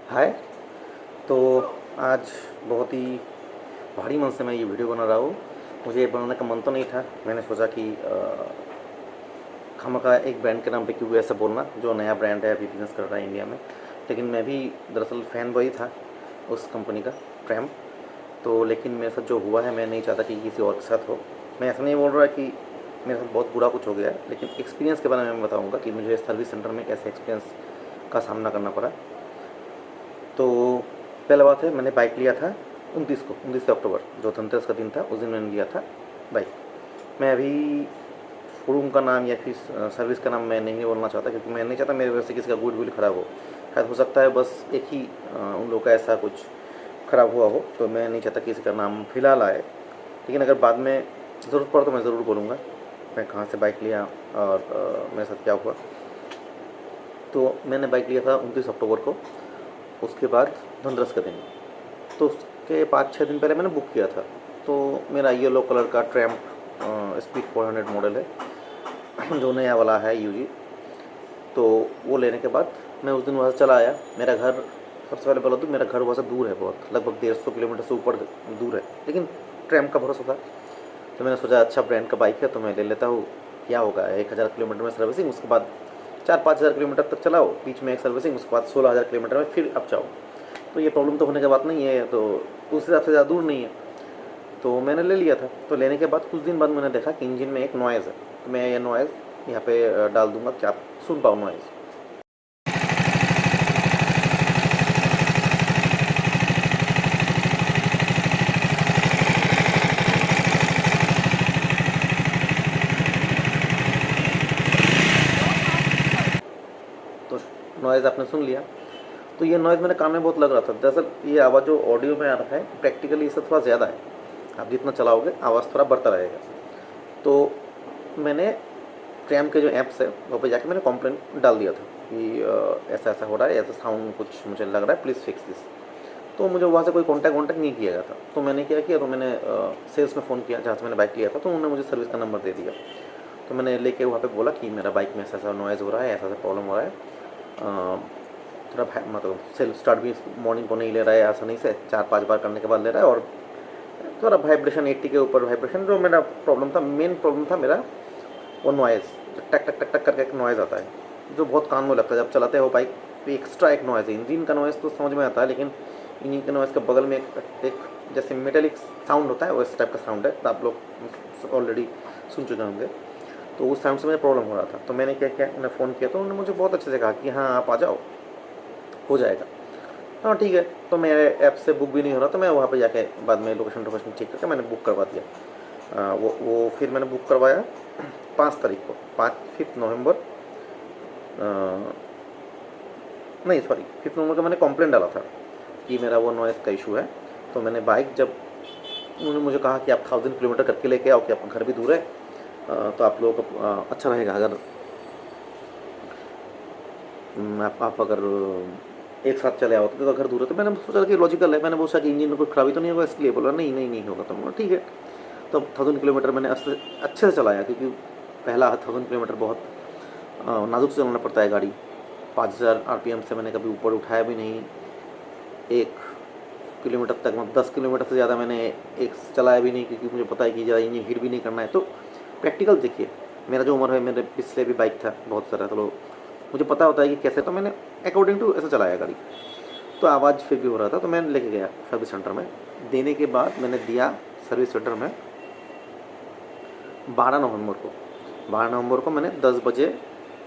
हाय। तो आज बहुत ही भारी मन से मैं ये वीडियो बना रहा हूँ। मुझे ये बनाने का मन तो नहीं था। मैंने सोचा कि खामखा एक ब्रांड के नाम पे क्यों ऐसा बोलना, जो नया ब्रांड है, अभी बिजनेस कर रहा है इंडिया में। लेकिन मैं भी दरअसल फ़ैन बॉय था उस कंपनी का, ट्रैम। तो लेकिन मेरे साथ जो हुआ है, मैं नहीं चाहता कि किसी और के साथ हो। मैं ऐसा नहीं बोल रहा कि मेरे साथ बहुत बुरा कुछ हो गया है, लेकिन एक्सपीरियंस के बारे में मैं बताऊँगा कि मुझे सर्विस सेंटर में कैसे एक्सपीरियंस का सामना करना पड़ा। तो पहला बात है, मैंने बाइक लिया था 29 अक्टूबर, जो धनतेरस का दिन था, उस दिन मैंने लिया था बाइक। मैं अभी शोरूम का नाम या फिर सर्विस का नाम मैं नहीं बोलना चाहता, क्योंकि मैं नहीं चाहता मेरे वजह से किसी का गुडविल ख़राब हो। शायद हो सकता है बस एक ही उन लोगों का ऐसा कुछ ख़राब हुआ हो, तो मैं नहीं चाहता किसी का नाम फ़िलहाल आए। लेकिन अगर बाद में ज़रूरत पड़ा तो मैं ज़रूर बोलूँगा मैं कहाँ से बाइक लिया और मेरे साथ क्या हुआ। तो मैंने बाइक लिया था 29 अक्टूबर को। उसके बाद धनतेरस का दिन, तो उसके 5-6 दिन पहले मैंने बुक किया था। तो मेरा येलो कलर का ट्रैम्प स्पीड 400 मॉडल है, जो नया वाला है यूजी। तो वो लेने के बाद मैं उस दिन वहाँ से चला आया। मेरा घर, सबसे पहले बोला तो मेरा घर वहाँ से दूर है बहुत, लगभग 150 किलोमीटर से ऊपर दूर है, लेकिन ट्रैम्प का भरोसा था। तो मैंने सोचा अच्छा ब्रांड का बाइक है तो मैं ले लेता हूँ, क्या होगा 1000 किलोमीटर में सर्विसिंग, उसके बाद 4-5 हज़ार किलोमीटर तक चलाओ, बीच में एक सर्विसिंग, उसके बाद 16,000 किलोमीटर में फिर अब जाओ। तो ये प्रॉब्लम तो होने की बात नहीं है, तो उस हिसाब से ज़्यादा दूर नहीं है। तो मैंने ले लिया था। तो लेने के बाद कुछ दिन बाद मैंने देखा कि इंजन में एक नॉइज़ है। तो मैं ये नॉइज़ यहाँ पे डाल दूंगा कि आप सुन पाओ नॉइज़। तो नॉइज़ आपने सुन लिया। तो ये नॉइज़ मेरे कान में बहुत लग रहा था। दरअसल ये आवाज़ जो ऑडियो में आ रहा है, प्रैक्टिकली इससे थोड़ा ज़्यादा है। आप जितना चलाओगे आवाज़ थोड़ा बढ़ता रहेगा। तो मैंने ट्रैम के जो ऐप्स है वहाँ पे जाके मैंने कंप्लेंट डाल दिया था कि ऐसा ऐसा हो रहा है, ऐसा साउंड कुछ मुझे लग रहा है, प्लीज़ फिक्स दिस। तो मुझे वहाँ से कोई कॉन्टैक्ट नहीं किया गया था। तो मैंने क्या किया, तो मैंने सेल्स में फ़ोन किया जहाँ से मैंने बाइक लिया था। तो उन्होंने मुझे सर्विस का नंबर दे दिया। तो मैंने लेके वहाँ पे बोला कि मेरा बाइक में ऐसा ऐसा नॉइज़ हो रहा है, ऐसा ऐसा प्रॉब्लम हो रहा है। थोड़ा मतलब सेल्फ स्टार्ट भी मॉर्निंग को नहीं ले रहा है आसानी से, 4-5 बार करने के बाद ले रहा है, और थोड़ा वाइब्रेशन 80 के ऊपर वाइब्रेशन। जो मेरा प्रॉब्लम था, मेन प्रॉब्लम था मेरा वो नॉइज़, टक टक टक टक करके एक नॉइज़ आता है, जो बहुत कान में लगता है जब चलाते हो बाइक। तो एक्स्ट्रा एक नॉइज़ है, इंजन का नॉइज़ तो समझ में आता है, लेकिन इंजन के नॉइज़ के बगल में एक जैसे मेटेलिक साउंड होता है, वो इस टाइप का साउंड है। तो आप लोग ऑलरेडी सुन चुके होंगे। तो उस साउंड से मुझे प्रॉब्लम हो रहा था। तो मैंने क्या किया, उन्हें फ़ोन किया। तो उन्होंने मुझे बहुत अच्छे से कहा कि हाँ आप आ जाओ, हो जाएगा। हाँ ठीक है। तो मेरे ऐप से बुक भी नहीं हो रहा, तो मैं वहाँ पे जाके बाद में लोकेशन टोकेशन चेक करके मैंने बुक करवा दिया। वो फिर मैंने बुक करवाया 5 तारीख को, 5 नवंबर, नहीं सॉरी 5 नवंबर को मैंने कंप्लेंट डाला था कि मेरा वो नॉइज़ का इशू है। तो मैंने बाइक, जब उन्होंने मुझे कहा कि आप 1000 किलोमीटर करके लेके आओ, कि आपका घर भी दूर है, तो आप लोगों को अच्छा रहेगा अगर आप अगर एक साथ चले आओ, तो घर दूर है। तो मैंने सोचा कि लॉजिकल है, मैंने सोचा कि इंजन में कोई खराबी तो नहीं होगा, इसके लिए बोला नहीं नहीं नहीं होगा। तो मैं ठीक है। तो 1000 किलोमीटर मैंने अच्छे से चलाया, क्योंकि पहला 1000 किलोमीटर बहुत नाजुक से चलाना पड़ता है गाड़ी। 5000 RPM से मैंने कभी ऊपर उठाया भी नहीं। 1 किलोमीटर तक, मतलब 10 किलोमीटर से ज़्यादा मैंने एक चलाया भी नहीं, क्योंकि मुझे पता है कि ज़्यादा इंजन हीट भी नहीं करना है। तो प्रैक्टिकल देखिए, मेरा जो उम्र है, मेरे पिछले भी बाइक था बहुत सारा, तो मुझे पता होता है कि कैसे। तो मैंने अकॉर्डिंग टू ऐसे चलाया गाड़ी। तो आवाज़ फिर भी हो रहा था, तो मैंने लेके गया सर्विस सेंटर में। देने के बाद मैंने दिया सर्विस सेंटर में 12 नवंबर को। 12 नवंबर को मैंने 10 बजे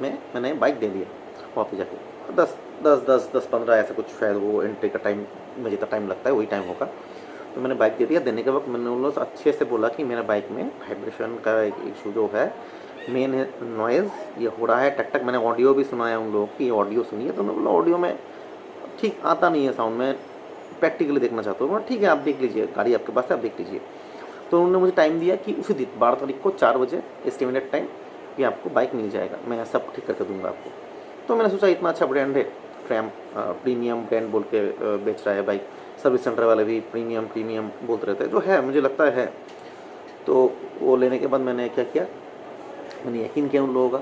में मैंने बाइक दे दिया वहाँ पे जाके। 10-15 ऐसा कुछ, शायद वो एंट्री का टाइम में जितना टाइम लगता है वही टाइम होगा। तो मैंने बाइक दे दिया। देने के वक्त मैंने उन लोगों से अच्छे से बोला कि मेरा बाइक में वाइब्रेशन का एक इशू जो है, मेन है नॉइज़, ये हो रहा है टक टक। मैंने ऑडियो भी सुनाया उन लोगों की, ऑडियो सुनिए। तो उन्होंने बोला ऑडियो में ठीक आता नहीं है साउंड, में प्रैक्टिकली देखना चाहता हूँ। ठीक है आप देख लीजिए, गाड़ी आपके पास है, आप देख लीजिए। तो उन्होंने मुझे टाइम दिया कि उसी दिन 12 तारीख को 4 बजे एस्टिमेटेड टाइम कि आपको बाइक मिल जाएगा, मैं सब ठीक करके दूंगा आपको। तो मैंने सोचा इतना अच्छा ब्रांड है ट्रैम, प्रीमियम ब्रांड बोल के बेच रहा है बाइक। सर्विस सेंटर वाले भी प्रीमियम प्रीमियम बोलते रहते हैं, जो है मुझे लगता है। तो वो लेने के बाद मैंने क्या किया, मैंने यकीन किया उन लोगों का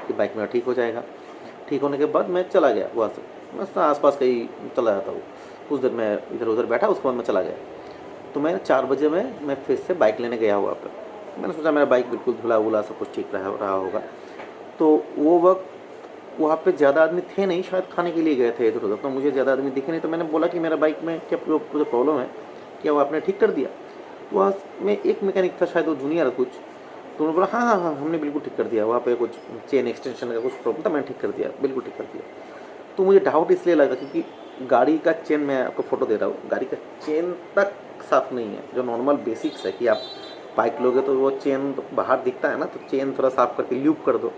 कि बाइक मेरा ठीक हो जाएगा। ठीक होने के बाद मैं चला गया वहाँ से। बस आसपास कहीं चला जाता हूँ। कुछ देर मैं इधर उधर बैठा, उसके बाद मैं चला गया। तो मैं 4 बजे में मैं फिर से बाइक लेने गया वहाँ पे। मैंने सोचा मेरा बाइक बिल्कुल धुला वुला सब कुछ ठीक रहा होगा। तो वो वक्त वहाँ पे ज़्यादा आदमी थे नहीं, शायद खाने के लिए गए थे इधर उधर, तो मुझे ज़्यादा आदमी दिखे नहीं। तो मैंने बोला कि मेरा बाइक में क्या प्रॉब्लम है, क्या वो आपने ठीक कर दिया? वहाँ में एक मैकेनिक था, शायद वो जूनियर है कुछ। तो उन्होंने बोला हाँ हाँ हाँ, हमने बिल्कुल ठीक कर दिया, वहाँ पे कुछ चेन एक्सटेंशन का कुछ प्रॉब्लम था, मैंने ठीक कर दिया, बिल्कुल ठीक कर दिया। तो मुझे डाउट इसलिए लगा क्योंकि गाड़ी का चेन, मैं आपको फ़ोटो दे रहा हूँ, गाड़ी का चेन तक साफ़ नहीं है। जो नॉर्मल बेसिक्स है कि आप बाइक लोगे तो वो चेन तो बाहर दिखता है ना, तो चेन थोड़ा साफ़ करके ल्यूब कर दो,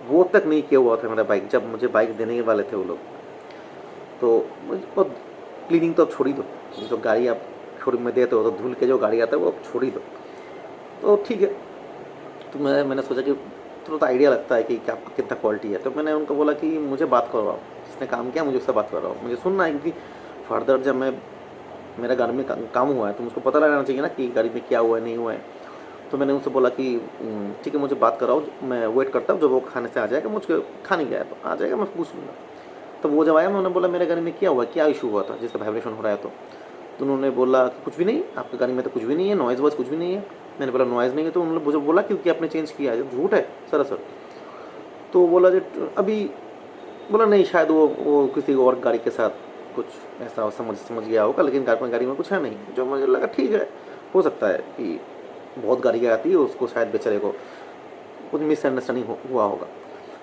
वो तक नहीं किया हुआ था मेरा बाइक जब मुझे बाइक देने वाले थे वो लोग। तो मुझे क्लीनिंग तो अब छोड़ ही दो, जो गाड़ी आप शोरूम में देते हो तो धुल के जो गाड़ी आता है वो अब छोड़ ही दो। तो ठीक है, तो मैंने सोचा कि थोड़ा तो आइडिया लगता है कि आपका कितना क्वालिटी है। तो मैंने उनको बोला कि मुझे बात करवाओ, जिसने काम किया मुझे उससे बात करवाओ, मुझे सुनना है, क्योंकि फर्दर जब मैं मेरा गाड़ी में काम हुआ है तो मुझको पता लगाना चाहिए ना कि गाड़ी में क्या हुआ है नहीं हुआ है। तो मैंने उनसे बोला कि ठीक है मुझे बात कराओ, मैं वेट करता हूँ, जब वो खाने से आ जाएगा, मुझे खाने गया है तो आ जाएगा, मैं पूछ लूँगा। तो वो जब आया मैंने बोला मेरे गाड़ी में क्या हुआ, क्या इशू हुआ था जिससे वाइब्रेशन हो रहा है? तो उन्होंने बोला कि कुछ भी नहीं, आपकी गाड़ी में तो कुछ भी नहीं है, नॉइज़ वॉइस कुछ भी नहीं है। मैंने बोला नॉइज़ नहीं है, तो उन्होंने मुझे बोला क्योंकि आपने चेंज किया है, झूठ है सरासर। तो बोला जो अभी, बोला नहीं शायद वो किसी और गाड़ी के साथ कुछ ऐसा समझ गया होगा, लेकिन गाड़ी में कुछ है नहीं। जो मुझे लगा ठीक है, हो सकता है कि बहुत गाड़ी आती है, उसको शायद बेचारे को कुछ मिसअंडरस्टैंडिंग हुआ होगा।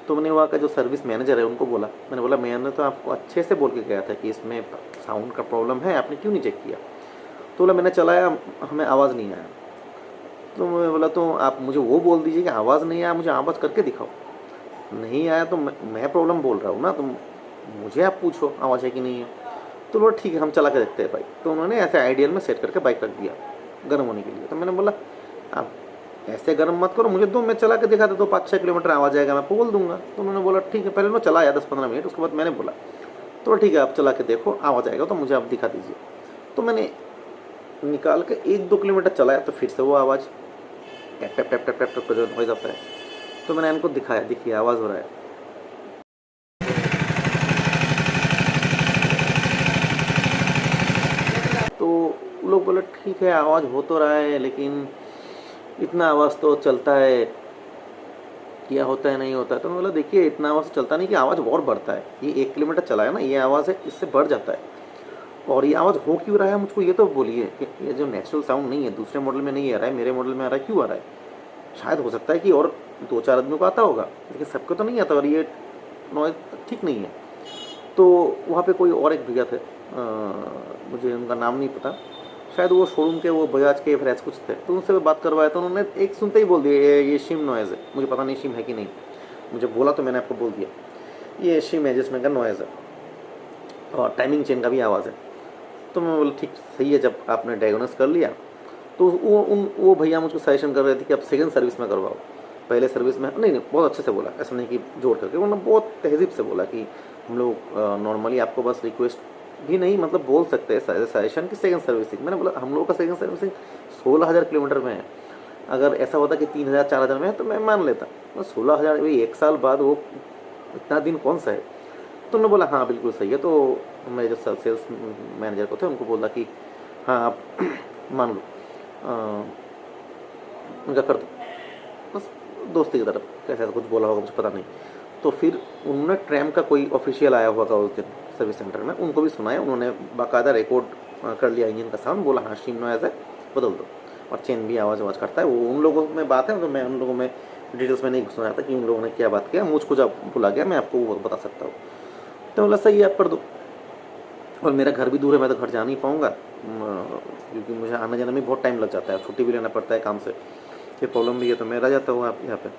तो मैंने वहाँ का जो सर्विस मैनेजर है उनको बोला, मैंने बोला मैंने तो आपको अच्छे से बोल के गया था कि इसमें साउंड का प्रॉब्लम है, आपने क्यों नहीं चेक किया? तो बोला मैंने चलाया, हमें आवाज़ नहीं आया। तो मैं बोला तो आप मुझे वो बोल दीजिए कि आवाज़ नहीं आया, मुझे आवाज़ करके दिखाओ। नहीं आया तो मैं प्रॉब्लम बोल रहा हूँ ना, तो मुझे आप पूछो आवाज़ है कि नहीं है। तो बोला ठीक है हम चला के देखते हैं बाइक। तो उन्होंने ऐसे आइडियल में सेट करके बाइक रख दिया गर्म होने के लिए। तो मैंने बोला आप ऐसे गर्म मत करो, मुझे दो, मैं चला के दिखा दे, तो 5-6 किलोमीटर आवाज़ आएगा, मैं बोल दूंगा। तो उन्होंने बोला ठीक है, पहले उन्होंने चलाया 10-15 मिनट, उसके बाद मैंने बोला तो ठीक है आप चला के देखो, आवाज़ आएगा तो मुझे आप दिखा दीजिए। तो मैंने निकाल के 1-2 किलोमीटर चलाया तो फिर से वो आवाज़ tap tap tap tap tap tap का जो नॉइज़ आता है। तो मैंने इनको दिखाया, देखिए आवाज़ हो रहा है। तो वो लोग बोले ठीक है आवाज़ हो तो रहा है, लेकिन इतना आवाज़ तो चलता है, क्या होता है नहीं होता है। तो मैं बोला देखिए इतना आवाज़ चलता नहीं कि आवाज़ और बढ़ता है, ये 1 किलोमीटर चला है ना, ये आवाज़ है इससे बढ़ जाता है। और ये आवाज़ हो क्यों रहा है मुझको ये तो बोलिए कि ये जो नेचुरल साउंड नहीं है, दूसरे मॉडल में नहीं आ रहा है, मेरे मॉडल में आ रहा है, क्यों आ रहा है? शायद हो सकता है कि और 2-4 आदमियों को आता होगा, लेकिन सबको तो नहीं आता, और ये नॉइज़ ठीक नहीं है। तो वहाँ पे कोई और एक भैया थे, मुझे उनका नाम नहीं पता, शायद वो शोरूम के, वो बजाज के फ्रेश कुछ थे। तो उनसे बात करवाया तो उन्होंने एक सुनते ही बोल दिया ये शिम नॉइज़ है। मुझे पता नहीं शिम है कि नहीं, मुझे बोला तो मैंने आपको बोल दिया ये शिम है जिसमें का नॉइज़ है, और टाइमिंग चेन का भी आवाज़ है। तो मैं बोला ठीक सही है, जब आपने डायग्नोस कर लिया तो वो भैया मुझको सजेशन कर रहे थे कि आप सेकंड सर्विस में करवाओ, पहले सर्विस में नहीं, बहुत अच्छे से बोला, ऐसा नहीं कि जोड़ करके, उन्होंने बहुत तहज़ीब से बोला कि हम लोग नॉर्मली आपको बस रिक्वेस्ट भी नहीं, मतलब बोल सकते हैं सजेशन की सेकंड सर्विसिंग। मैंने बोला हम लोग का सेकंड सर्विसिंग 16,000 किलोमीटर में है, अगर ऐसा होता कि 3,000-4,000 में है तो मैं मान लेता, 16,000 भाई 1 साल बाद वो इतना दिन कौन सा है? तो उन्होंने बोला हाँ बिल्कुल सही है। तो मेरे जो सेल्स मैनेजर को थे उनको बोला कि हाँ आप मान लो उनका कर दो, बस दोस्ती की तरफ कैसे कुछ बोला होगा मुझे पता नहीं। तो फिर उन्होंने ट्रैम का कोई ऑफिशियल आया हुआ था उस दिन सर्विस सेंटर में, उनको भी सुनाया, उन्होंने बाकायदा रिकॉर्ड कर लिया इंजन का साउंड, बोला हाँ शिम नॉइज़ है बदल दो, और चेन भी आवाज़ करता है। वो उन लोगों में बात है, तो मैं उन लोगों में डिटेल्स में नहीं घुसना था कि उन लोगों ने क्या बात किया, मुझको जब बुला गया मैं आपको वो बता सकता हूँ। तो बोला सही है आप कर दो, और मेरा घर भी दूर है, मैं तो घर जा नहीं पाऊँगा क्योंकि मुझे आने जाने में बहुत टाइम लग जाता है, छुट्टी भी लेना पड़ता है काम से, ये प्रॉब्लम भी है, तो मैं रह जाता हूँ आप यहाँ पे,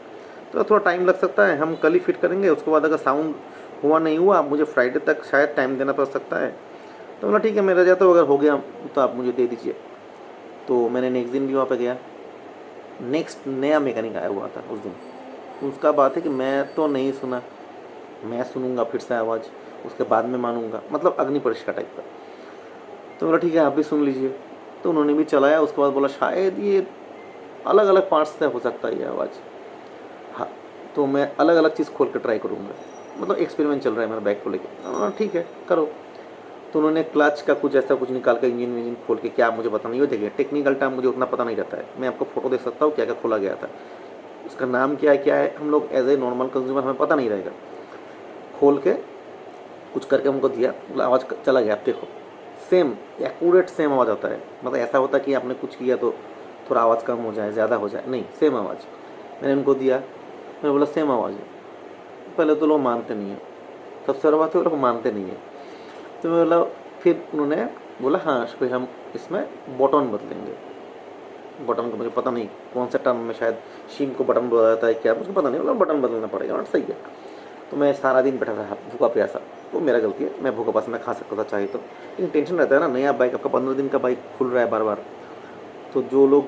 तो थोड़ा टाइम लग सकता है। हम कल ही फिट करेंगे, उसके बाद अगर साउंड हुआ नहीं हुआ मुझे फ्राइडे तक शायद टाइम देना पड़ सकता है। तो बोला ठीक है मैं रह जाता हूँ, अगर हो गया तो आप मुझे दे दीजिए। तो मैंने नेक्स्ट दिन भी वहाँ पे गया, नेक्स्ट नया मैकेनिक आया हुआ था उस दिन। उसका बात है कि मैं तो नहीं सुना, मैं सुनूंगा फिर से आवाज़, उसके बाद में मानूंगा, मतलब अग्नि परीक्षा टाइप का। तो बोला ठीक है आप भी सुन लीजिए। तो उन्होंने भी चलाया, उसके बाद बोला शायद ये अलग अलग पार्ट्स से हो सकता है ये आवाज़। हाँ तो मैं अलग अलग चीज़ खोल कर ट्राई करूँगा। मतलब एक्सपेरिमेंट चल रहा है मेरा बाइक को लेके। ठीक है करो। तो उन्होंने क्लच का कुछ ऐसा कुछ निकाल के इंजन विंजन खोल के, क्या मुझे पता नहीं, हो देखिए टेक्निकल टर्म मुझे उतना पता नहीं रहता है। मैं आपको फोटो दे सकता हूँ क्या क्या खोला गया था, उसका नाम क्या है हम लोग एज ए नॉर्मल कंज्यूमर हमें पता नहीं रहेगा। खोल के कुछ करके हमको दिया, मतलब आवाज़ चला गया। आप देखो सेम एक्यूरेट सेम आवाज़ आता है। मतलब ऐसा होता है कि आपने कुछ किया तो थोड़ा आवाज़ कम हो जाए, ज़्यादा हो जाए, नहीं सेम आवाज़। मैंने उनको दिया, मैं बोला सेम आवाज़ है। पहले तो लोग मानते नहीं है, सबसे बड़ा बात है वो लोग मानते नहीं है। तो मैं बोला, फिर उन्होंने बोला हाँ फिर हम इसमें बटन बदलेंगे। बटन को मुझे पता नहीं कौन सा टर्म में, शायद शिम को बटन बोला जाता है क्या, मुझे पता नहीं, बोला बटन बदलना पड़ेगा। और सही है। तो मैं सारा दिन बैठा रहा भूखा प्यासा। वो मेरा गलती है, मैं भूखा प्यासा मैं खा सकता था चाहे तो, लेकिन टेंशन रहता है ना, नया बाइक आपका 15 दिन का बाइक खुल रहा है बार बार। तो जो लोग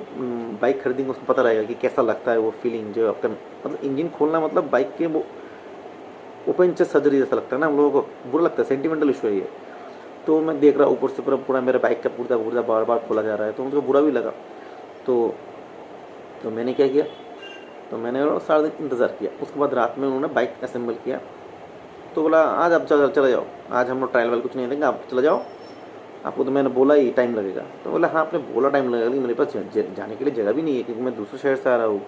बाइक खरीदेंगे उसको पता रहेगा कि कैसा लगता है वो फीलिंग जो आपका, मतलब इंजन खोलना मतलब बाइक के वो ओपन चेस्ट सर्जरी जैसा लगता है ना, हम लोगों को बुरा लगता है, सेंटिमेंटल इशू है ये। तो मैं देख रहा हूँ ऊपर से पूरा पूरा मेरे बाइक का पुर्जा पुर्जा बार बार खोला जा रहा है, तो मुझको बुरा भी लगा। तो मैंने क्या किया, तो मैंने सारा दिन इंतज़ार किया। उसके बाद रात में उन्होंने बाइक असेंबल किया। तो बोला आज आप चले जाओ, आज हम लोग ट्रायल वाल कुछ नहीं देंगे, आप चले जाओ, आपको तो मैंने बोला ही टाइम लगेगा। तो बोला हाँ आपने बोला टाइम लगेगा, लेकिन मेरे पास जाने के लिए जगह भी नहीं है, क्योंकि मैं दूसरे शहर से आ रहा हूँ।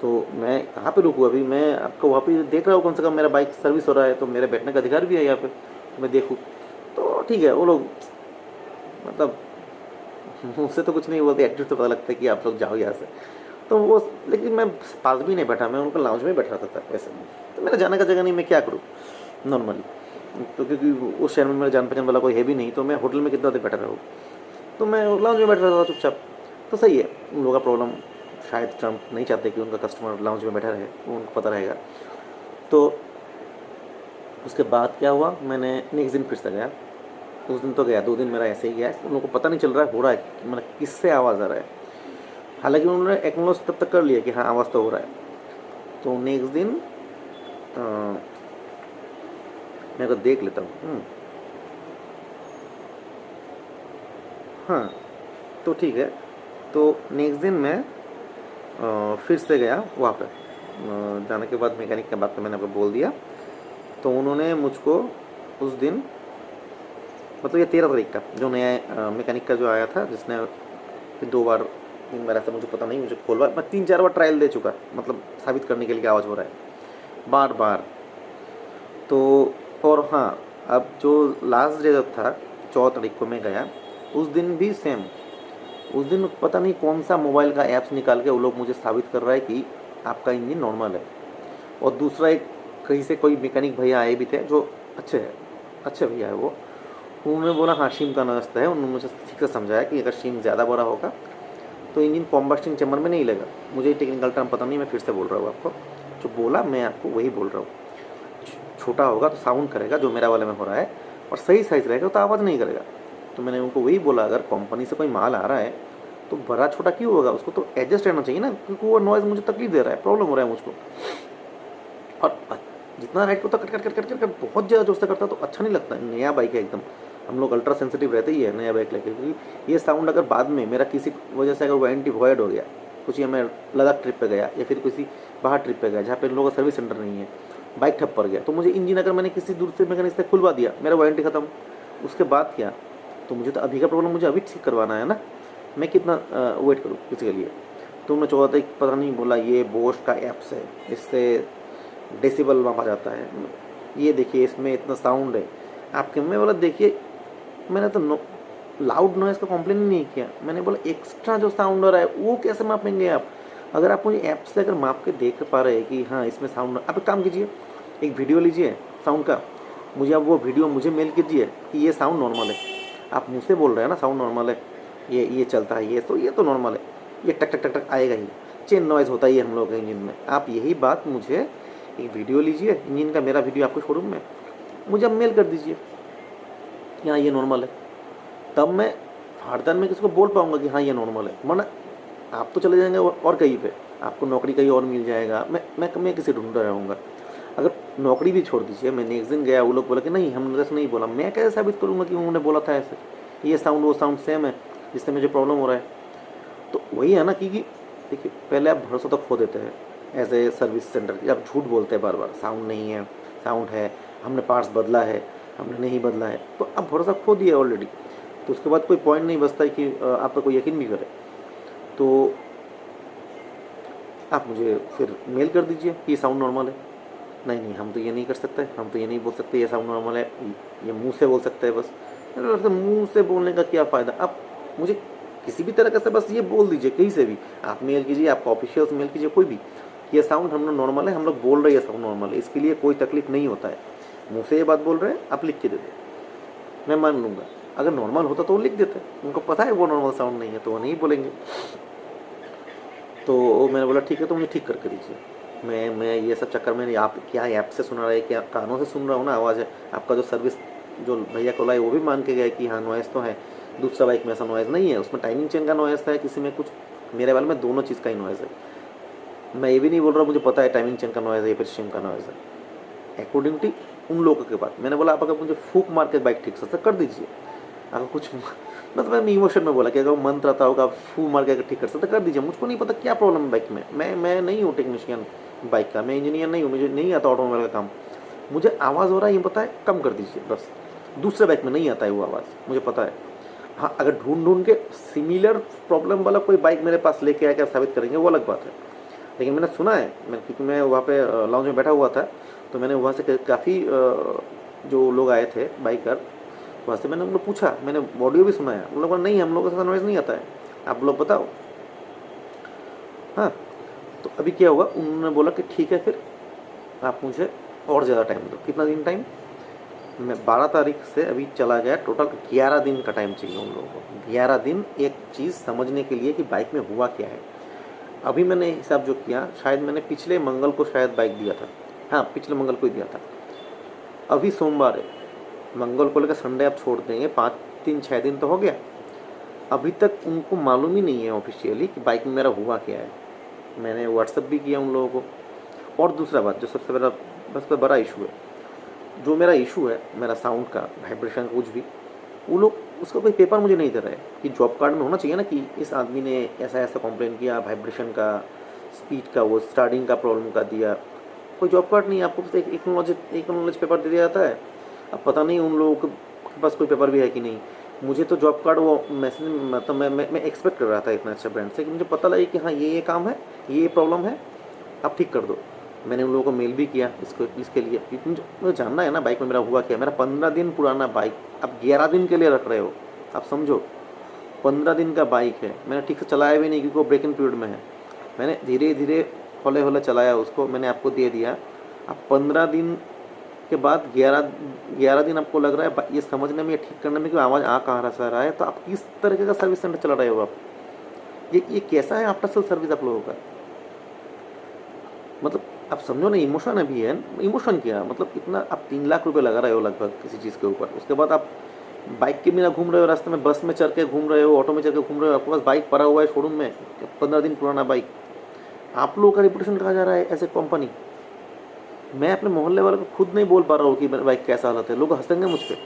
तो मैं कहाँ पे रुकूँ अभी, मैं आपको वहाँ पे देख रहा हूँ, कम से कम मेरा बाइक सर्विस हो रहा है, तो मेरे बैठने का अधिकार भी है यहाँ पे, तो मैं देखूँ। तो ठीक है, वो लोग मतलब मुझसे तो कुछ नहीं बोलते, एटीट्यूड तो पता लगता है कि आप लोग जाओ यहाँ से। तो वो, लेकिन मैं पास भी नहीं बैठा, मैं उनका लाउंज में बैठ रहा था ऐसे। तो मेरा जाने का जगह नहीं, मैं क्या करूँ नॉर्मली। तो क्योंकि उस शहर में मेरा जान पहचान वाला कोई है भी नहीं, तो मैं होटल में कितना देर बैठा रहूँ। तो मैं लाउंज में बैठ रहा था चुपचाप। तो सही है, उन लोगों का प्रॉब्लम, शायद ट्रम्प नहीं चाहते कि उनका कस्टमर लाउंज में बैठा रहे, वो उनको पता रहेगा। तो उसके बाद क्या हुआ, मैंने नेक्स्ट दिन फिर से गया। उस दिन तो गया, 2 दिन मेरा ऐसे ही गया, उन लोगों को पता नहीं चल रहा है हो रहा है मतलब किससे आवाज़ आ रहा है। हालांकि उन्होंने एक्नोलेज तब तक कर लिया कि हाँ आवाज़ तो हो रहा है। तो नेक्स्ट दिन मैं को देख लेता हूँ। हाँ तो ठीक है। तो नेक्स्ट दिन मैं फिर से गया वहाँ पे। जाने के बाद मैकेनिक के बात तो मैंने आपको बोल दिया। तो उन्होंने मुझको उस दिन, मतलब ये 13 तारीख का जो नया मैकेनिक का जो आया था, जिसने 2 बार 3 बार ऐसा मुझे पता नहीं, मुझे खोलवा, मैं 3-4 बार ट्रायल दे चुका, मतलब साबित करने के लिए आवाज़ हो रहा है बार बार। तो और हाँ, अब जो लास्ट डे जब था 14 तारीख को मैं गया, उस दिन भी सेम। उस दिन पता नहीं कौन सा मोबाइल का ऐप्स निकाल के वो लोग मुझे साबित कर रहा है कि आपका इंजन नॉर्मल है। और दूसरा एक कहीं से कोई मैकेनिक भैया आए भी थे जो अच्छे भैया है वो, उन्होंने बोला हाँ शीम का नस्त है। उन्होंने मुझे ठीक से समझाया कि अगर शीम ज़्यादा बड़ा होगा तो इंजन कॉम्बस्टिंग चैम्बर में नहीं लेगा। मुझे टेक्निकल टर्म पता नहीं, मैं फिर से बोल रहा हूँ आपको, जो बोला मैं आपको वही बोल रहा हूँ। छोटा होगा तो साउंड करेगा जो मेरा वाले में हो रहा है, और सही साइज़ रहेगा तो आवाज़ नहीं करेगा। तो मैंने उनको वही बोला, अगर कंपनी से कोई माल आ रहा है तो बड़ा छोटा क्यों होगा, उसको तो एडजस्ट रहना चाहिए ना, क्योंकि वो नॉइज़ मुझे तकलीफ दे रहा है, प्रॉब्लम हो रहा है मुझको। और जितना राइट को cut cut cut cut cut बहुत ज़्यादा जोर से करता तो अच्छा नहीं लगता। नया बाइक है एकदम, हम लोग अल्ट्रा सेंसिटिव रहते ही है नया बाइक लेके, क्योंकि ये साउंड अगर बाद में मेरा किसी वजह से अगर वारंटी वॉइड हो गया, कुछ, या मैं लद्दाख ट्रिप पे गया या फिर किसी बाहर ट्रिप पे गया जहाँ पे लोगों का सर्विस सेंटर नहीं है, बाइक ठप पड़ गया, तो मुझे इंजन अगर मैंने किसी दूर से मैकेनिक से खुलवा दिया, मेरा वारंटी ख़त्म, उसके बाद क्या। तो मुझे तो अभी का प्रॉब्लम मुझे अभी ठीक करवाना है ना, मैं कितना वेट करूँ किसी के लिए। तो मैं चाहता था पता नहीं बोला ये बोश का ऐप्स है, इससे डेसिबल मापा जाता है, ये देखिए इसमें इतना साउंड है आपके। मैं बोला देखिए मैंने तो लाउड नॉइज़ का कंप्लेन ही नहीं किया, मैंने बोला एक्स्ट्रा जो साउंड आ रहा है वो कैसे मापेंगे आप। अगर आप मुझे ऐप से अगर माप के देख पा रहे हैं कि हाँ इसमें साउंड, आप एक काम कीजिए, एक वीडियो लीजिए साउंड का, मुझे आप वो वीडियो मुझे मेल कीजिए कि ये साउंड नॉर्मल है। आप मुझसे बोल रहे हैं ना साउंड नॉर्मल है, ये चलता है, ये तो नॉर्मल है, ये टक टक टक टक आएगा ही, चेन नॉइज़ होता ही है हम लोग के इंजन में। आप यही बात मुझे एक वीडियो लीजिए इंजन का, मेरा वीडियो आपको शोरूम में, मुझे आप मेल कर दीजिए कि हाँ ये नॉर्मल है, तब मैं फाड़तान में किसी को बोल पाऊँगा कि हाँ ये नॉर्मल है। वरना आप तो चले जाएंगे और कहीं पे आपको नौकरी कहीं और मिल जाएगा, मैं किसी ढूंढता रहूँगा। अगर नौकरी भी छोड़ दीजिए, मैं नेक्स्ट दिन गया, वो लोग बोला कि नहीं हमने ऐसा नहीं बोला, मैं कैसे साबित करूँगा कि उन्होंने बोला था ऐसे, ये साउंड वो साउंड सेम है जिससे मुझे प्रॉब्लम हो रहा है। तो वही है ना कि देखिए पहले आप भरोसा तो खो देते हैं एज ए सर्विस सेंटर की, आप झूठ बोलते हैं बार बार, साउंड नहीं है, साउंड है, हमने पार्ट्स बदला है, हमने नहीं बदला है, तो आप भरोसा खो दिया ऑलरेडी। तो उसके बाद कोई पॉइंट नहीं बचता है कि आपका कोई यकीन भी करे। तो आप मुझे फिर मेल कर दीजिए कि ये साउंड नॉर्मल है। नहीं नहीं, हम तो ये नहीं कर सकते, हम तो ये नहीं बोल सकते ये साउंड नॉर्मल है, ये मुंह से बोल सकते हैं बस। मेरे लगता है मुंह से बोलने का क्या फ़ायदा। आप मुझे किसी भी तरह से बस ये बोल दीजिए, कहीं से भी आप मेल कीजिए, आपका ऑफिशियल मेल कीजिए, कोई भी, ये साउंड हम लोग नॉर्मल है, हम लोग बोल रहे हैं साउंड नॉर्मल है, इसके लिए कोई तकलीफ नहीं होता है। मुँह से ये बात बोल रहे हैं, आप लिख के दे दो, मैं मान लूँगा। अगर नॉर्मल होता तो वो लिख देते, उनको पता है वो नॉर्मल साउंड नहीं है तो वो नहीं बोलेंगे। तो मैंने बोला ठीक है, तो मुझे ठीक करके दीजिए। मैं ये सब चक्कर में, आप क्या ऐप से सुना रहे, क्या कानों से सुन रहा हूँ ना आवाज़ है। आपका जो सर्विस जो भैया को लाए वो भी मान के गए कि हाँ नॉइज़ तो है, दूसरा बाइक में ऐसा नॉइज़ नहीं है, उसमें टाइमिंग चेन का नॉइज़ है, किसी में कुछ, मेरे वाले में दोनों चीज़ का ही नॉइज़ है। मैं ये भी नहीं बोल रहा मुझे पता है टाइमिंग चेन का नॉइज़ है या फिर शिम का नॉइज़ है, अकॉर्डिंग टू उन लोगों के बाद। मैंने बोला आप अगर मुझे फूक मार के बाइक ठीक से कर दीजिए, अगर कुछ मतलब मैंने इमोशन में बोला कि अगर मन रहता होगा फू मार के अगर ठीक कर सकते कर दीजिए, मुझको नहीं पता क्या प्रॉब्लम है बाइक में। मैं नहीं हूँ टेक्नीशियन बाइक का, मैं इंजीनियर नहीं हूँ, मुझे नहीं आता ऑटोमोबाइल का काम। मुझे आवाज़ हो रहा है ये पता है, कम कर दीजिए बस। दूसरे बाइक में नहीं आता है वो आवाज़, मुझे पता है। हाँ, अगर ढूंढ के सिमिलर प्रॉब्लम वाला कोई बाइक मेरे पास लेके आकर साबित करेंगे वो अलग बात है। लेकिन मैंने सुना है, क्योंकि मैं वहाँ पे लाउंज में बैठा हुआ था, तो मैंने वहाँ से काफ़ी जो लोग आए थे बाइकर, वहाँ से मैंने उन लोग पूछा, मैंने ऑडियो भी सुना है, उन लोगों ने नहीं हम लोगों के साथ नॉइज़ नहीं आता है, आप लोग बताओ। हाँ, तो अभी क्या हुआ, उन्होंने बोला कि ठीक है फिर आप मुझे और ज़्यादा टाइम दो। कितना दिन टाइम? मैं 12 तारीख से अभी चला गया, टोटल 11 दिन का टाइम चाहिए उन लोगों को। 11 दिन एक चीज़ समझने के लिए कि बाइक में हुआ क्या है। अभी मैंने हिसाब जो किया, शायद मैंने पिछले मंगल को शायद बाइक दिया था, हाँ पिछले मंगल को ही दिया था। अभी सोमवार है, मंगल को लेकर संडे आप छोड़ देंगे, 5-6 दिन तो हो गया। अभी तक उनको मालूम ही नहीं है ऑफिशियली कि बाइक में मेरा हुआ क्या है। मैंने व्हाट्सअप भी किया उन लोगों को। और दूसरा बात जो सबसे बड़ा इशू है, जो मेरा इशू है, मेरा साउंड का, वाइब्रेशन का कुछ भी, वो लोग उसका कोई पेपर मुझे नहीं दे रहे कि जॉब कार्ड में होना चाहिए ना कि इस आदमी ने ऐसा ऐसा कंप्लेन किया, वाइब्रेशन का, स्पीड का, वो स्टार्टिंग का प्रॉब्लम का दिया। कोई जॉब कार्ड नहीं, आपको बस एक नॉलेज पेपर दे दिया जाता है। अब पता नहीं उन लोगों के पास कोई पेपर भी है कि नहीं। मुझे तो जॉब कार्ड वो मैसेज, मतलब मैं एक्सपेक्ट कर रहा था इतना अच्छा ब्रांड से कि मुझे पता लगे कि हाँ ये काम है, ये प्रॉब्लम है, आप ठीक कर दो। मैंने उन लोगों को मेल भी किया इसके लिए, क्योंकि मुझे जानना है ना बाइक में मेरा हुआ क्या। मेरा 15 दिन पुराना बाइक आप 11 दिन के लिए रख रहे हो, आप समझो 15 दिन का बाइक है। मैंने ठीक से चलाया भी नहीं क्योंकि वो ब्रेकिंग पीरियड में है। मैंने धीरे धीरे हौले हौले चलाया उसको, मैंने आपको दे दिया। अब 15 दिन के बाद 11 दिन आपको लग रहा है ये समझने में, ये ठीक करने में कि आवाज़ आ कहाँ रहा है। तो आप किस तरीके का सर्विस सेंटर चला रहे हो आप? ये कैसा है आफ्टर सेल सर्विस आप लोगों का? मतलब आप समझो ना, इमोशन अभी है। इमोशन क्या मतलब, इतना आप 3 लाख रुपए लगा रहे हो लगभग किसी चीज़ के ऊपर, उसके बाद आप बाइक के बिना घूम रहे हो, रास्ते में बस में चढ़ के घूम रहे हो, ऑटो में चढ़ के घूम रहे हो, आपके पास बाइक पड़ा हुआ है शोरूम में, 15 दिन पुराना बाइक। आप लोगों का रिपुटेशन कहा जा रहा है एज ए कंपनी। मैं अपने मोहल्ले वालों को खुद नहीं बोल पा रहा हूँ कि मेरी बाइक कैसा हालत है। लोग हंसेंगे मुझ पर,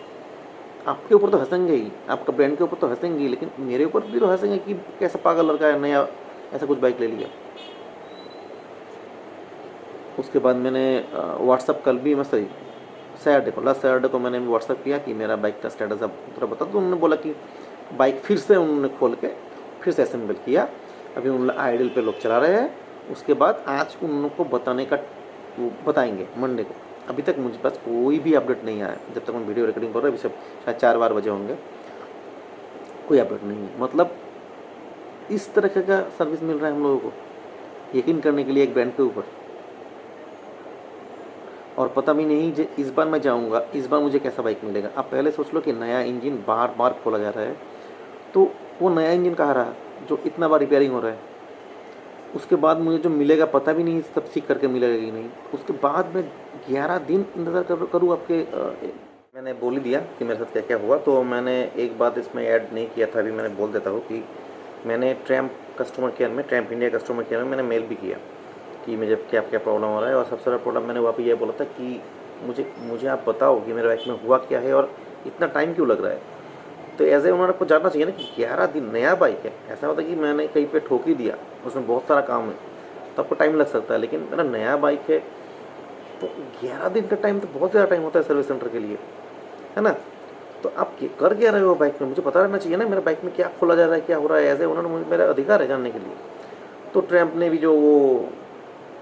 आपके ऊपर तो हंसेंगे ही, आपका ब्रांड के ऊपर तो हंसेंगे ही, लेकिन मेरे ऊपर भी तो हंसेंगे कि कैसा पागल लड़का है, नया ऐसा कुछ बाइक ले लिया। उसके बाद मैंने व्हाट्सअप कल भी, मैं सही लास्ट सैटरडे को मैंने व्हाट्सअप किया कि मेरा बाइक का स्टेटस अब थोड़ा बता। तो उन्होंने बोला कि बाइक फिर से उन्होंने खोल के फिर से असेंबल किया, अभी उन आइडल पे लोग चला रहे हैं। उसके बाद आज उन लोग को बताने का, वो बताएंगे मंडे को। अभी तक मुझे पास कोई भी अपडेट नहीं आया, जब तक मैं वीडियो रिकॉर्डिंग कर रहा हूँ। अभी सब शायद 4 बजे होंगे, कोई अपडेट नहीं है। मतलब इस तरह का सर्विस मिल रहा है हम लोगों को, यकीन करने के लिए एक ब्रांड के ऊपर। और पता भी नहीं जो इस बार मैं जाऊंगा, इस बार मुझे कैसा बाइक मिलेगा। आप पहले सोच लो कि नया इंजन बार बार खोला जा रहा है, तो वो नया इंजन कहाँ रहा जो इतना बार रिपेयरिंग हो रहा है। उसके बाद मुझे जो मिलेगा पता भी नहीं सब सीख करके मिलेगा कि नहीं। उसके बाद मैं 11 दिन इंतज़ार करूँ आपके मैंने बोल ही दिया कि मेरे साथ क्या क्या हुआ। तो मैंने एक बात इसमें ऐड नहीं किया था, अभी मैंने बोल देता हूँ कि मैंने ट्रैम्प कस्टमर केयर में, ट्रैम्प इंडिया कस्टमर केयर में मैंने मेल भी किया कि मुझे क्या क्या प्रॉब्लम हो रहा है। और सबसे बड़ा प्रॉब्लम मैंने वहाँ पे ये बोला था कि मुझे आप बताओ कि मेरे बाइक में हुआ क्या है और इतना टाइम क्यों लग रहा है। तो एज ए उन्होंने आपको जानना चाहिए ना कि 11 दिन नया बाइक है। ऐसा होता है कि मैंने कहीं पे ठोक ही दिया, उसमें बहुत सारा काम है तो आपको टाइम लग सकता है। लेकिन मेरा नया बाइक है, तो 11 दिन का टाइम तो बहुत ज़्यादा टाइम होता है सर्विस सेंटर के लिए, है ना। तो आप कर क्या रहे हो बाइक में, मुझे पता रहना चाहिए ना मेरा बाइक में क्या खोला जा रहा है, क्या हो रहा है। ऐसे उन्होंने मेरा अधिकार है जानने के लिए। तो ट्रैम्प ने भी जो वो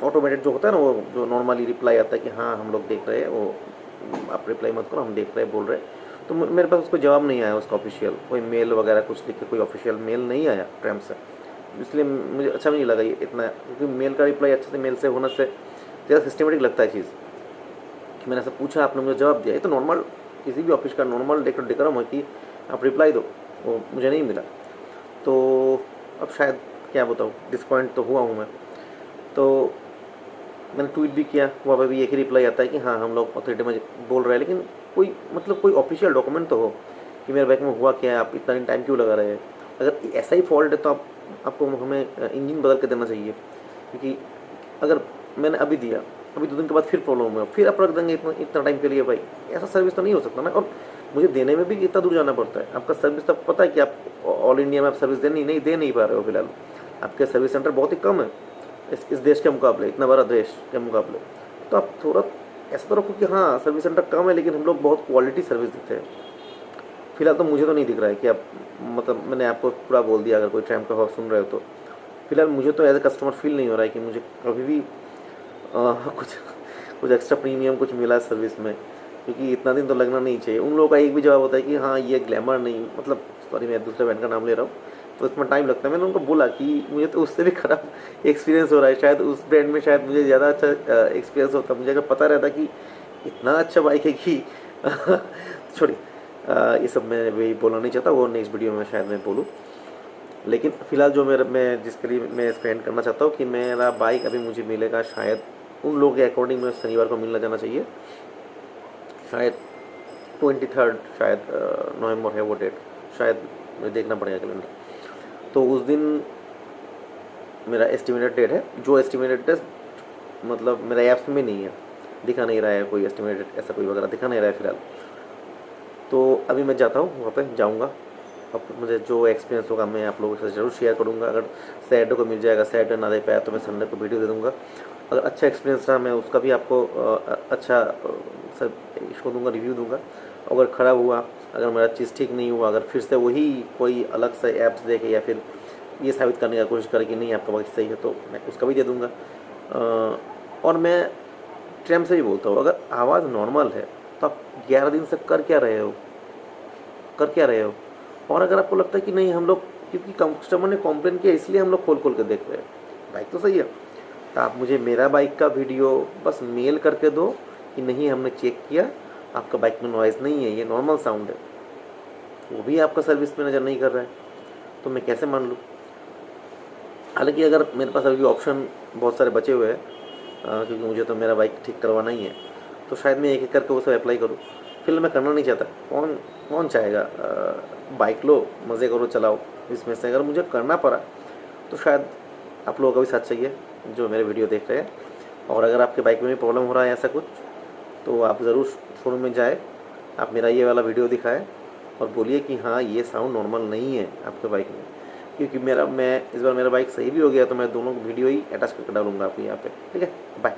ऑटोमेटेड जो होता है ना, वो जो नॉर्मली रिप्लाई आता है कि हाँ हम लोग देख रहे हैं, वो आप रिप्लाई मत करो, हम देख रहे हैं, बोल रहे हैं। तो मेरे पास उसको जवाब नहीं आया, उसका ऑफिशियल कोई मेल वगैरह कुछ लिख के कोई ऑफिशियल मेल नहीं आया ट्रैम्प से। इसलिए मुझे अच्छा भी नहीं लगा ये इतना, क्योंकि मेल का रिप्लाई अच्छे से मेल से होने से ज़्यादा सिस्टमेटिक लगता है चीज़। कि मैंने ऐसा पूछा, आपने मुझे जवाब दिया। ये तो नॉर्मल किसी भी ऑफिस का नॉर्मल डेकोरम है कि आप रिप्लाई दो, वो मुझे नहीं मिला। तो अब शायद क्या बताऊँ, डिसपॉइंट तो हुआ हूँ मैं। तो मैंने ट्वीट भी किया, वहाँ पर भी एक ही रिप्लाई आता है कि हाँ हम लोग अथॉरिटी में बोल रहे हैं, लेकिन कोई मतलब कोई ऑफिशियल डॉक्यूमेंट तो हो कि मेरे बाइक में हुआ क्या है, आप इतना दिन टाइम क्यों लगा रहे हैं। अगर ऐसा ही फॉल्ट है तो आपको हमें इंजन बदल के देना चाहिए, क्योंकि अगर मैंने अभी दिया, अभी 2 दिन के बाद फिर प्रॉब्लम हुआ, फिर आप रख देंगे इतना टाइम के लिए। भाई ऐसा सर्विस तो नहीं हो सकता ना। और मुझे देने में भी इतना दूर जाना पड़ता है। आपका सर्विस तो पता है कि आप ऑल इंडिया में आप सर्विस दे नहीं पा रहे हो फिलहाल। आपके सर्विस सेंटर बहुत ही कम है इस देश के मुकाबले, इतना बड़ा देश के मुकाबले। तो आप थोड़ा ऐसा तो रखो कि हाँ सर्विस सेंटर कम है लेकिन हम लोग बहुत क्वालिटी सर्विस देते हैं। फिलहाल तो मुझे तो नहीं दिख रहा है कि आप, मतलब मैंने आपको पूरा बोल दिया, अगर कोई ट्रैम्प का हॉक सुन रहे हो तो फिलहाल मुझे तो एज ए कस्टमर फील नहीं हो रहा है कि मुझे कभी भी कुछ एक्स्ट्रा प्रीमियम कुछ मिला सर्विस में, क्योंकि इतना दिन तो लगना नहीं चाहिए। उन लोगों का एक भी जवाब होता है कि हाँ ये ग्लैमर नहीं, मतलब सॉरी मैं दूसरे ब्रांड का नाम ले रहा हूँ, तो इसमें टाइम लगता है। मैंने उनको बोला कि मुझे तो उससे भी ख़राब एक्सपीरियंस हो रहा है, शायद उस ब्रांड में शायद मुझे ज़्यादा अच्छा एक्सपीरियंस होता, मुझे अगर पता रहता कि इतना अच्छा बाइक है कि छोड़िए, ये सब मैं वही बोलना नहीं चाहता, वो नेक्स्ट वीडियो में शायद मैं बोलूँ। लेकिन फ़िलहाल जो मैं जिसके लिए मैं स्पेंड करना चाहता हूँ कि मेरा बाइक अभी मुझे मिलेगा शायद उन लोगों के अकॉर्डिंग में शनिवार को मिलना जाना चाहिए, शायद 23 शायद नवंबर है वो डेट, शायद मुझे देखना पड़ेगा कैलेंडर। तो उस दिन मेरा एस्टिमेटेड डेट है, जो एस्टिमेटेड डेट मतलब मेरा ऐप्स में नहीं है, दिखा नहीं रहा है कोई एस्टिमेटेड ऐसा कोई वगैरह दिखा नहीं रहा है फिलहाल। तो अभी मैं जाता हूँ वहाँ पे, जाऊँगा। अब मुझे जो एक्सपीरियंस होगा मैं आप लोगों के साथ ज़रूर शेयर करूँगा। अगर सैटरडे को मिल जाएगा, सैटरडे ना दे पाया तो मैं संडे को वीडियो दे दूँगा। अगर अच्छा एक्सपीरियंस रहा मैं उसका भी आपको अच्छा सर इसको दूँगा, रिव्यू दूँगा। अगर ख़राब हुआ, अगर मेरा चीज़ ठीक नहीं हुआ, अगर फिर से वही कोई अलग से ऐप्स देखे या फिर ये साबित करने की कोशिश करे कि नहीं आपका बाइक सही है, तो मैं उसका भी दे दूँगा। और मैं ट्रैम्प से भी बोलता हूँ, अगर आवाज़ नॉर्मल है तो आप 11 दिन से कर क्या रहे हो। और अगर आपको लगता है कि नहीं हम लोग, क्योंकि कस्टमर ने कॉम्प्लेन किया इसलिए हम लोग खोल के देख रहे हैं, बाइक तो सही है, तो आप मुझे मेरा बाइक का वीडियो बस मेल करके दो कि नहीं हमने चेक किया, आपका बाइक में नॉइज़ नहीं है, ये नॉर्मल साउंड है। वो भी आपका सर्विस में नज़र नहीं कर रहा है, तो मैं कैसे मान लूँ। हालांकि अगर मेरे पास अभी ऑप्शन बहुत सारे बचे हुए हैं, क्योंकि मुझे तो मेरा बाइक ठीक करवाना ही है, तो शायद मैं एक एक करके वो सब अप्लाई करूँ। फिलहाल मैं करना नहीं चाहता, कौन चाहेगा। बाइक लो, मज़े करो, चलाओ। इसमें से अगर मुझे करना पड़ा तो शायद आप लोगों का भी साथ चाहिए जो मेरे वीडियो देख रहे हैं। और अगर आपके बाइक में भी प्रॉब्लम हो रहा है ऐसा कुछ, तो आप ज़रूर शोरूम में जाए, आप मेरा ये वाला वीडियो दिखाएं और बोलिए कि हाँ ये साउंड नॉर्मल नहीं है आपके बाइक में। क्योंकि मैं इस बार मेरा बाइक सही भी हो गया तो मैं दोनों वीडियो ही अटैच करके डालूंगा आपको यहाँ पे। ठीक है, बाय।